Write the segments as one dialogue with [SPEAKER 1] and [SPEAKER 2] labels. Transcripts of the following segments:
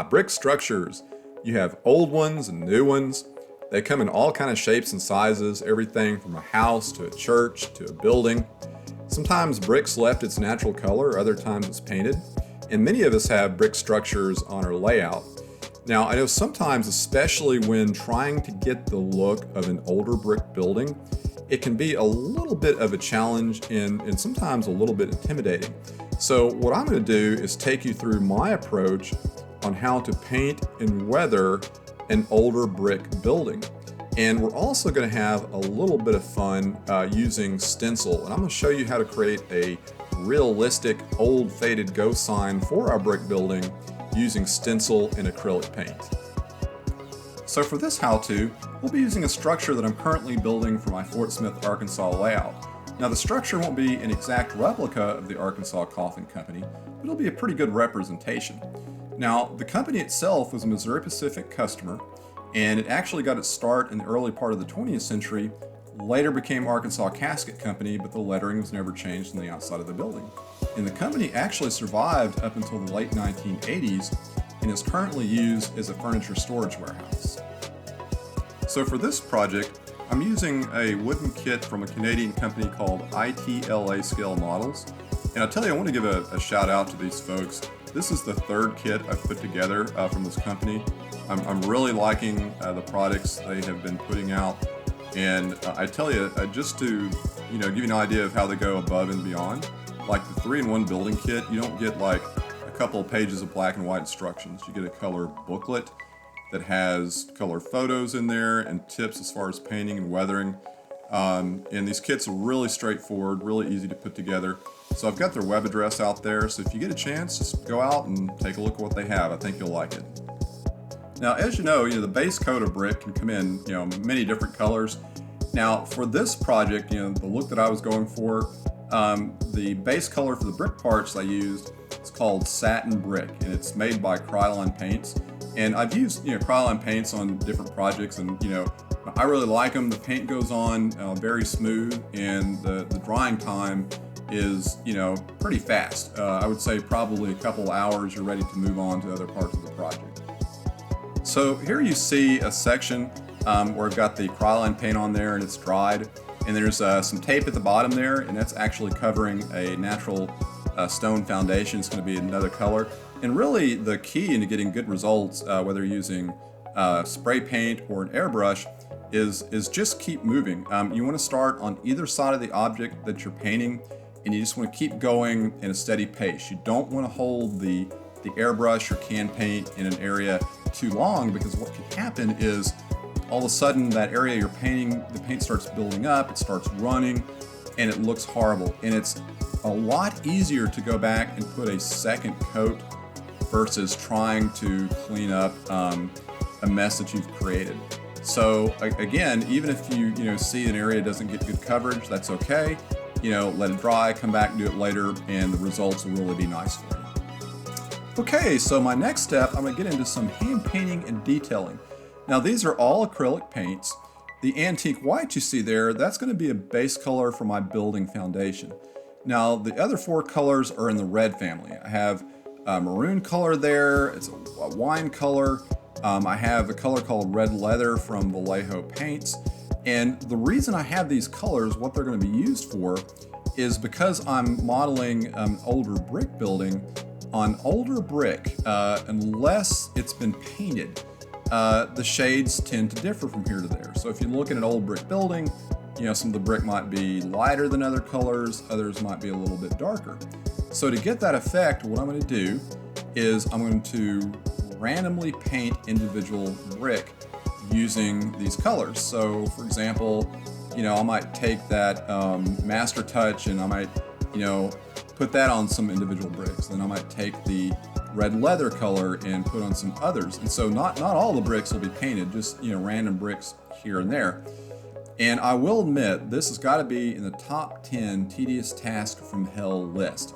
[SPEAKER 1] Brick structures. You have old ones and new ones. They come in all kind of shapes and sizes, everything from a house to a church to a building. Sometimes brick's left its natural color, other times it's painted. And many of us have brick structures on our layout. Now, I know sometimes, especially when trying to get the look of an older brick building, it can be a little bit of a challenge and sometimes a little bit intimidating. So what I'm going to do is take you through my approach on how to paint and weather an older brick building. And we're also going to have a little bit of fun using stencil. And I'm going to show you how to create a realistic old faded ghost sign for our brick building using stencil and acrylic paint. So for this how-to, we'll be using a structure that I'm currently building for my Fort Smith, Arkansas layout. Now the structure won't be an exact replica of the Arkansas Coffin Company, but it'll be a pretty good representation. Now the company itself was a Missouri Pacific customer, and it actually got its start in the early part of the 20th century, later became Arkansas Casket Company, but the lettering was never changed on the outside of the building. And the company actually survived up until the late 1980s and is currently used as a furniture storage warehouse. So for this project, I'm using a wooden kit from a Canadian company called ITLA Scale Models. And I'll tell you, I want to give a shout out to these folks. This is the third kit I've put together from this company. I'm really liking the products they have been putting out. And I tell you, just to give you an idea of how they go above and beyond, like the 3-in-1 building kit, you don't get like a couple of pages of black and white instructions. You get a color booklet that has color photos in there and tips as far as painting and weathering. And these kits are really straightforward, really easy to put together. So I've got their web address out there, so if you get a chance, just go out and take a look at what they have. I think you'll like it. Now, as you know, the base coat of brick can come in, many different colors. Now, for this project, the look that I was going for, the base color for the brick parts I used is called Satin Brick, and it's made by Krylon Paints. And I've used, Krylon paints on different projects, and I really like them. The paint goes on very smooth, and the drying time is, pretty fast. I would say probably a couple hours, you're ready to move on to other parts of the project. So here you see a section where I've got the Krylon paint on there and it's dried. And there's some tape at the bottom there, and that's actually covering a natural stone foundation. It's going to be another color. And really the key into getting good results, whether you're using spray paint or an airbrush, is just keep moving. You want to start on either side of the object that you're painting, and you just want to keep going in a steady pace. You don't want to hold the airbrush or can paint in an area too long, because what can happen is all of a sudden that area you're painting, the paint starts building up, it starts running, and it looks horrible. And it's a lot easier to go back and put a second coat versus trying to clean up a mess that you've created. So again, even if you see an area doesn't get good coverage, that's okay. Let it dry, come back and do it later, and the results will really be nice for you. Okay, so my next step, I'm going to get into some hand painting and detailing. Now these are all acrylic paints. The antique white you see there, that's going to be a base color for my building foundation. Now the other 4 colors are in the red family. I have a maroon color there, it's a wine color. I have a color called red leather from Vallejo Paints. And the reason I have these colors, what they're going to be used for, is because I'm modeling an older brick building. On older brick, unless it's been painted, the shades tend to differ from here to there. So if you look at an old brick building, some of the brick might be lighter than other colors, others might be a little bit darker. So to get that effect, what I'm going to do is I'm going to randomly paint individual brick using these colors. So for example, I might take that Master Touch and I might, put that on some individual bricks. Then I might take the red leather color and put on some others. And so not all the bricks will be painted, just random bricks here and there. And I will admit, this has got to be in the top 10 tedious task from hell list.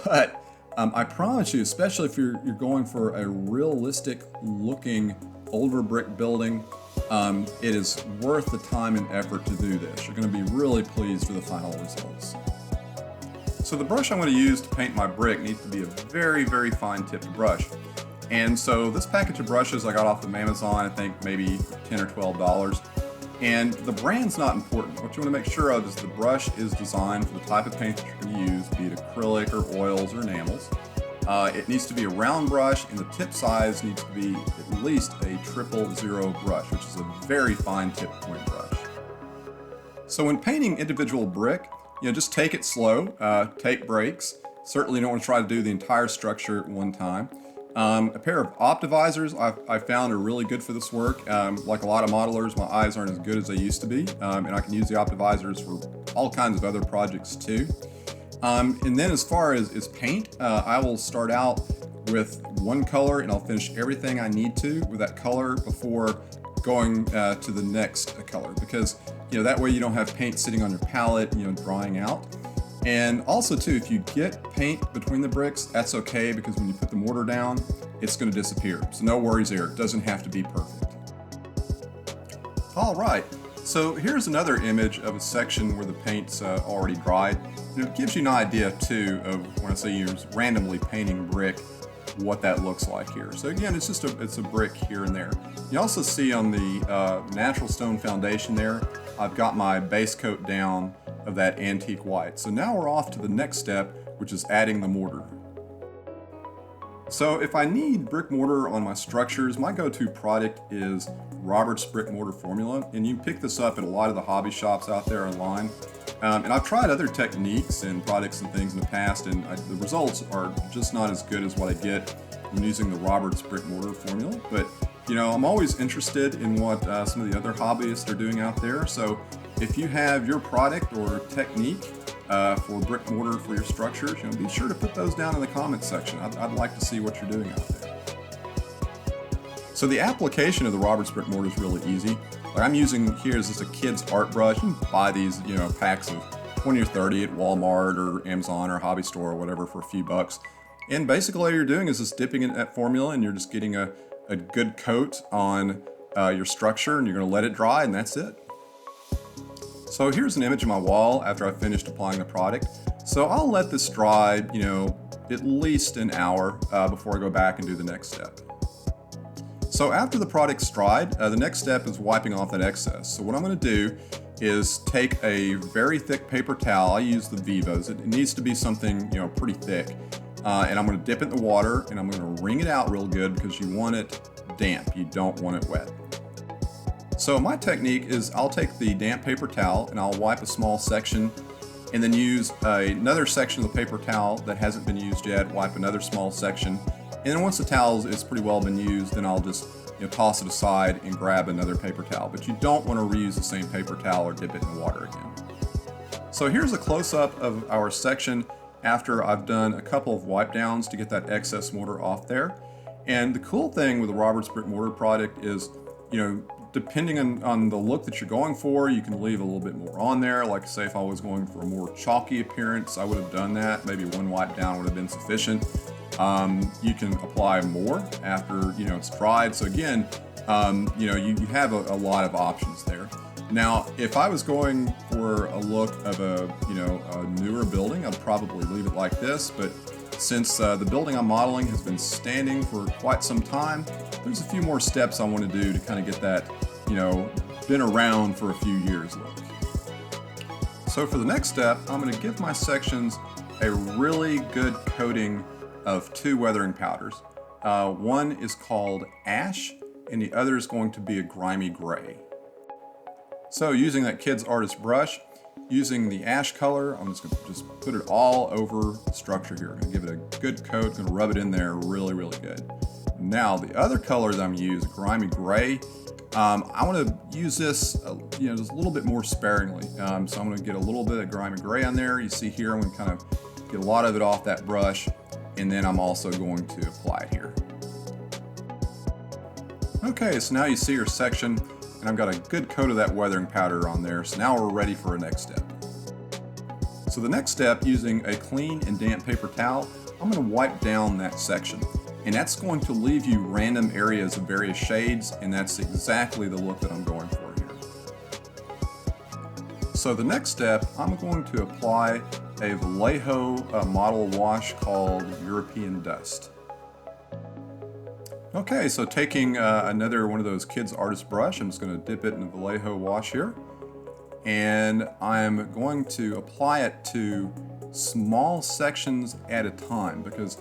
[SPEAKER 1] But I promise you, especially if you're going for a realistic looking older brick building, it is worth the time and effort to do this. You're going to be really pleased with the final results. So the brush I'm going to use to paint my brick needs to be a very, very fine tipped brush. And so this package of brushes I got off of Amazon, I think maybe $10 or $12. And the brand's not important. What you want to make sure of is the brush is designed for the type of paint that you're going to use, be it acrylic or oils or enamels. It needs to be a round brush, and the tip size needs to be at least a 000 brush, which is a very fine tip point brush. So when painting individual brick, just take it slow, take breaks. Certainly don't want to try to do the entire structure at one time. A pair of optivisors I found are really good for this work. Like a lot of modelers, my eyes aren't as good as they used to be, and I can use the optivisors for all kinds of other projects too. And then as far as paint, I will start out with one color and I'll finish everything I need to with that color before going to the next color, because that way you don't have paint sitting on your palette, drying out. And also too, if you get paint between the bricks, that's okay, because when you put the mortar down, it's going to disappear. So no worries there. It doesn't have to be perfect. All right. So here's another image of a section where the paint's already dried. It gives you an idea too of, when I say you're randomly painting brick, what that looks like here. So again, it's a brick here and there. You also see on the natural stone foundation there, I've got my base coat down of that antique white. So now we're off to the next step, which is adding the mortar. So if I need brick mortar on my structures, my go-to product is Robert's Brick Mortar Formula, and you can pick this up at a lot of the hobby shops out there online. And I've tried other techniques and products and things in the past, and the results are just not as good as what I get when using the Robert's Brick Mortar Formula. But I'm always interested in what some of the other hobbyists are doing out there. So if you have your product or technique for brick mortar for your structures, be sure to put those down in the comments section. I'd like to see what you're doing out there. So the application of the Robert's Brick Mortar is really easy. Like I'm using here is just a kid's art brush. You can buy these, packs of 20 or 30 at Walmart or Amazon or Hobby Store or whatever for a few bucks. And basically all you're doing is just dipping in that formula, and you're just getting a good coat on your structure, and you're going to let it dry, and that's it. So here's an image of my wall after I finished applying the product. So I'll let this dry, at least an hour before I go back and do the next step. So after the product's dried, the next step is wiping off that excess. So what I'm going to do is take a very thick paper towel. I use the Vivos. It needs to be something, pretty thick. And I'm going to dip it in the water, and I'm going to wring it out real good, because you want it damp. You don't want it wet. So my technique is I'll take the damp paper towel and I'll wipe a small section, and then use another section of the paper towel that hasn't been used yet, wipe another small section. And then once the towel is pretty well been used, then I'll just toss it aside and grab another paper towel. But you don't want to reuse the same paper towel or dip it in the water again. So here's a close-up of our section after I've done a couple of wipe downs to get that excess mortar off there. And the cool thing with the Robert's Brick Mortar product is, depending on the look that you're going for, you can leave a little bit more on there. Like say if I was going for a more chalky appearance, I would have done that. Maybe one wipe down would have been sufficient. You can apply more after it's dried. So again, you have a lot of options there. Now, if I was going for a look of a newer building, I'd probably leave it like this. But since the building I'm modeling has been standing for quite some time, there's a few more steps I want to do to kind of get that, been around for a few years look. So for the next step, I'm going to give my sections a really good coating of two weathering powders. One is called Ash, and the other is going to be a grimy gray. So using that kid's artist brush, using the ash color, I'm just going to put it all over the structure here. I'm going to give it a good coat, going to rub it in there really, really good. Now the other color that I'm going to use, grimy gray, I want to use this just a little bit more sparingly. So I'm going to get a little bit of grimy gray on there. You see here I'm going to kind of get a lot of it off that brush, and then I'm also going to apply it here. Okay, so now you see your section, and I've got a good coat of that weathering powder on there. So now we're ready for a next step. So the next step, using a clean and damp paper towel, I'm going to wipe down that section. And that's going to leave you random areas of various shades, and that's exactly the look that I'm going for here. So the next step, I'm going to apply a Vallejo model wash called European Dust. Okay, so taking another one of those kids artist brush, I'm just going to dip it in a Vallejo wash here. And I'm going to apply it to small sections at a time because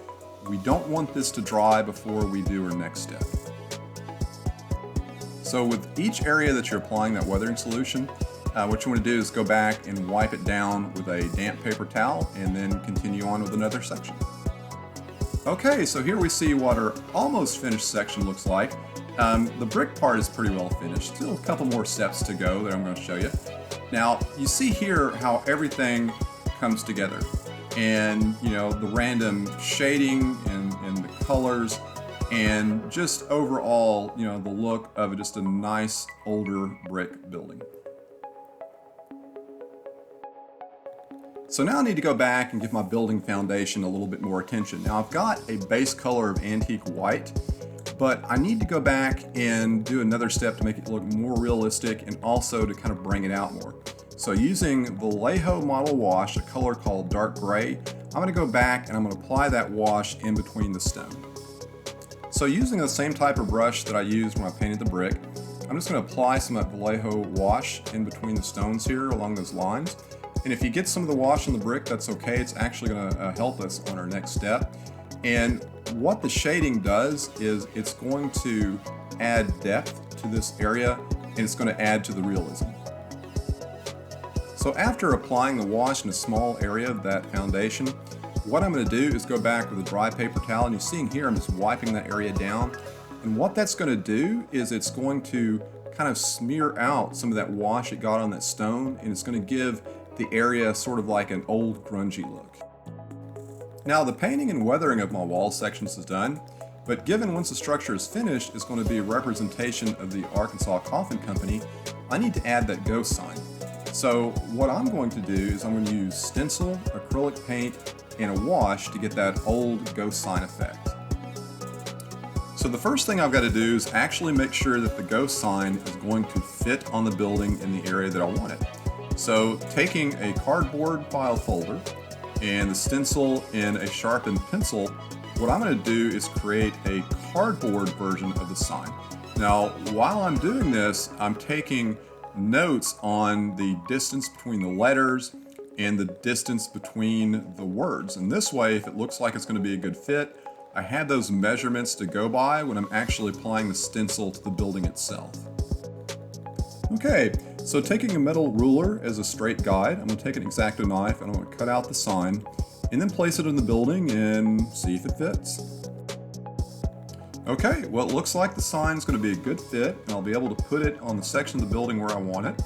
[SPEAKER 1] we don't want this to dry before we do our next step. So with each area that you're applying that weathering solution, what you want to do is go back and wipe it down with a damp paper towel and then continue on with another section. Okay, so here we see what our almost finished section looks like. The brick part is pretty well finished. Still a couple more steps to go that I'm going to show you. Now, you see here how everything comes together. And, you know, the random shading and the colors and just overall, you know, the look of just a nice older brick building. So now I need to go back and give my building foundation a little bit more attention. Now I've got a base color of antique white, but I need to go back and do another step to make it look more realistic and also to kind of bring it out more. So using Vallejo Model Wash, a color called dark gray, I'm gonna go back and I'm gonna apply that wash in between the stone. So using the same type of brush that I used when I painted the brick, I'm just gonna apply some of that Vallejo wash in between the stones here along those lines. And if you get some of the wash in the brick, that's okay. It's actually gonna help us on our next step. And what the shading does is it's going to add depth to this area and it's gonna add to the realism. So after applying the wash in a small area of that foundation, what I'm gonna do is go back with a dry paper towel, and you're seeing here I'm just wiping that area down. And what that's gonna do is it's going to kind of smear out some of that wash it got on that stone, and it's gonna give the area sort of like an old grungy look. Now the painting and weathering of my wall sections is done, but given once the structure is finished it's going to be a representation of the Arkansas Coffin Company, I need to add that ghost sign. So what I'm going to do is I'm going to use stencil, acrylic paint, and a wash to get that old ghost sign effect. So the first thing I've got to do is actually make sure that the ghost sign is going to fit on the building in the area that I want it. So taking a cardboard file folder and the stencil in a sharpened pencil, what I'm going to do is create a cardboard version of the sign. Now, while I'm doing this, I'm taking notes on the distance between the letters and the distance between the words. And this way, if it looks like it's going to be a good fit, I have those measurements to go by when I'm actually applying the stencil to the building itself. Okay, so taking a metal ruler as a straight guide, I'm going to take an X-Acto knife and I'm going to cut out the sign and then place it in the building and see if it fits. Okay, well it looks like the sign's going to be a good fit and I'll be able to put it on the section of the building where I want it.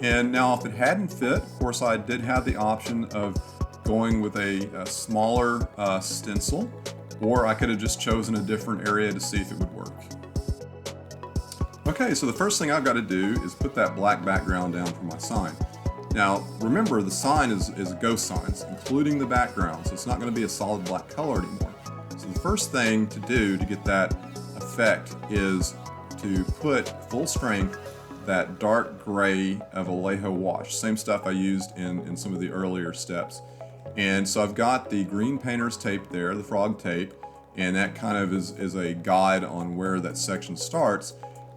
[SPEAKER 1] And now if it hadn't fit, of course I did have the option of going with a smaller stencil, or I could have just chosen a different area to see if it would work. Okay, so the first thing I've got to do is put that black background down for my sign. Now, remember the sign is ghost signs, including the background, so it's not going to be a solid black color anymore. So the first thing to do to get that effect is to put full strength that dark gray of Vallejo wash, same stuff I used in some of the earlier steps. And so I've got the green painter's tape there, the frog tape, and that kind of is a guide on where that section starts.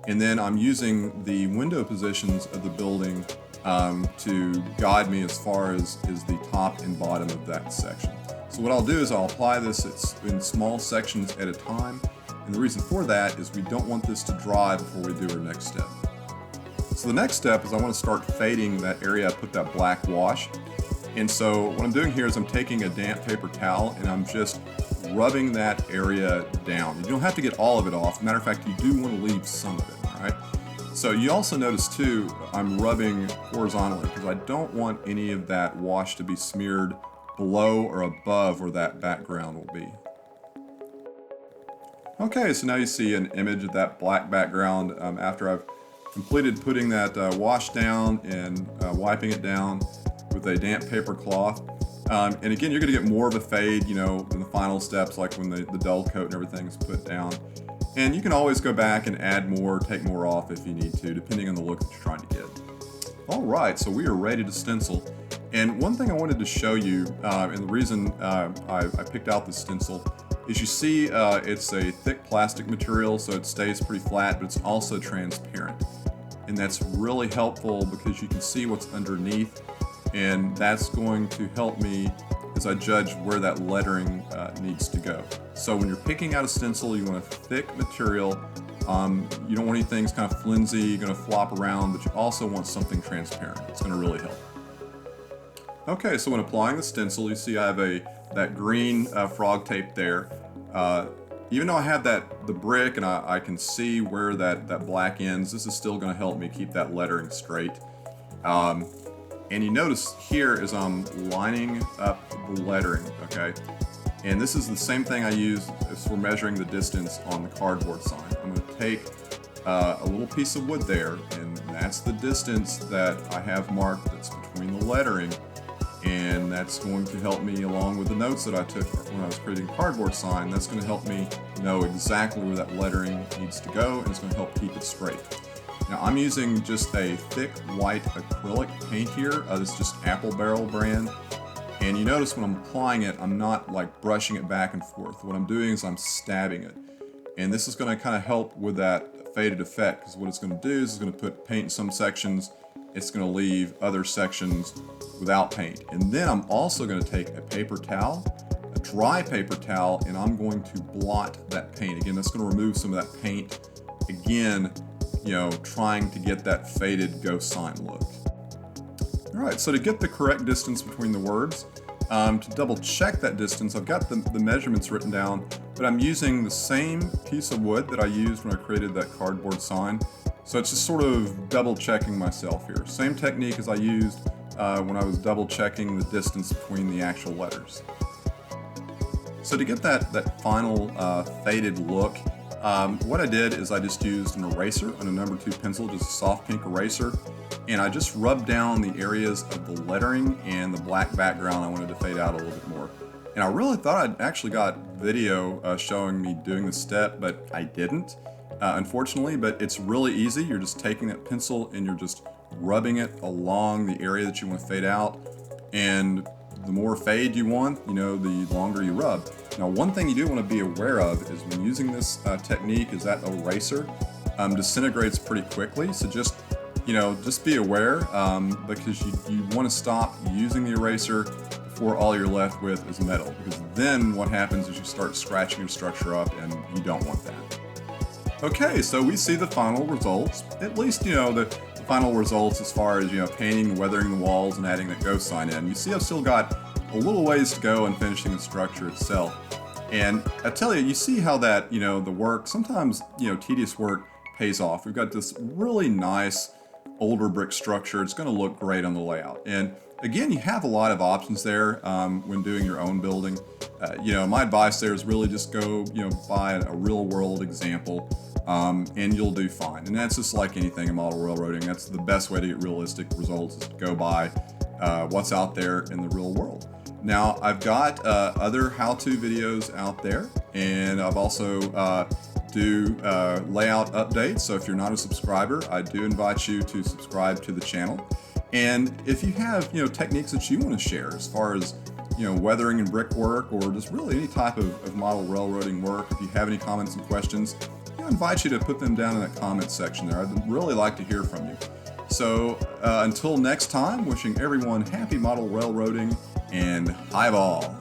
[SPEAKER 1] And then I'm using the window positions of the building to guide me as far as the top and bottom of that section. So what I'll do is I'll apply this in small sections at a time. And the reason for that is we don't want this to dry before we do our next step. So the next step is I want to start fading that area I put that black wash. And so what I'm doing here is I'm taking a damp paper towel and I'm just rubbing that area down. You don't have to get all of it off. Matter of fact, you do want to leave some of it, all right? So you also notice too, I'm rubbing horizontally because I don't want any of that wash to be smeared below or above where that background will be. Okay, so now you see an image of that black background after I've completed putting that wash down and wiping it down with a damp paper cloth. And again, you're gonna get more of a fade, you know, in the final steps, like when the dull coat and everything is put down. And you can always go back and add more, take more off if you need to, depending on the look that you're trying to get. All right, so we are ready to stencil. And one thing I wanted to show you, and the reason I picked out the stencil, is you see it's a thick plastic material, so it stays pretty flat, but it's also transparent. And that's really helpful because you can see what's underneath, and that's going to help me as I judge where that lettering needs to go. So when you're picking out a stencil, you want a thick material. You don't want anything kind of flimsy, going to flop around, but you also want something transparent. It's going to really help. Okay, so when applying the stencil, you see I have that green frog tape there. Even though I have the brick and I can see where that black ends, this is still going to help me keep that lettering straight. And you notice here as I'm lining up the lettering, okay? And this is the same thing I use as for measuring the distance on the cardboard sign. I'm going to take a little piece of wood there, and that's the distance that I have marked that's between the lettering. And that's going to help me, along with the notes that I took when I was creating a cardboard sign, that's going to help me know exactly where that lettering needs to go, and it's going to help keep it straight. Now I'm using just a thick white acrylic paint here. This is just Apple Barrel brand. And you notice when I'm applying it, I'm not like brushing it back and forth. What I'm doing is I'm stabbing it. And this is going to kind of help with that faded effect, because what it's going to do is it's going to put paint in some sections, it's going to leave other sections without paint. And then I'm also going to take a paper towel, a dry paper towel, and I'm going to blot that paint. Again, that's going to remove some of that paint. Again, trying to get that faded ghost sign look. All right, so to get the correct distance between the words, to double check that distance, I've got the measurements written down, but I'm using the same piece of wood that I used when I created that cardboard sign. So it's just sort of double checking myself here. Same technique as I used when I was double checking the distance between the actual letters. So to get that final faded look, what I did is I just used an eraser and a number 2 pencil, just a soft pink eraser, and I just rubbed down the areas of the lettering and the black background I wanted to fade out a little bit more. And I really thought I'd actually got video showing me doing this step, but I didn't, unfortunately. But it's really easy. You're just taking that pencil and you're just rubbing it along the area that you want to fade out. And the more fade you want, the longer you rub. Now, one thing you do want to be aware of is when using this technique is that eraser disintegrates pretty quickly. So just be aware because you want to stop using the eraser before all you're left with is metal, because then what happens is you start scratching your structure up, and you don't want that. Okay, so we see the final results, at least the final results as far as painting, weathering the walls, and adding that ghost sign in. You see I've still got a little ways to go in finishing the structure itself. And I tell you see how that, the work, sometimes, tedious work pays off. We've got this really nice older brick structure. It's going to look great on the layout. And again, you have a lot of options there when doing your own building. My advice there is really just go, buy a real world example, and you'll do fine. And that's just like anything in model railroading. That's the best way to get realistic results, is to go by what's out there in the real world. Now, I've got other how-to videos out there, and I've also do layout updates. So if you're not a subscriber, I do invite you to subscribe to the channel. And if you have techniques that you want to share as far as weathering and brickwork, or just really any type of model railroading work, if you have any comments and questions, I invite you to put them down in that comment section there. I'd really like to hear from you. So until next time, wishing everyone happy model railroading and highball.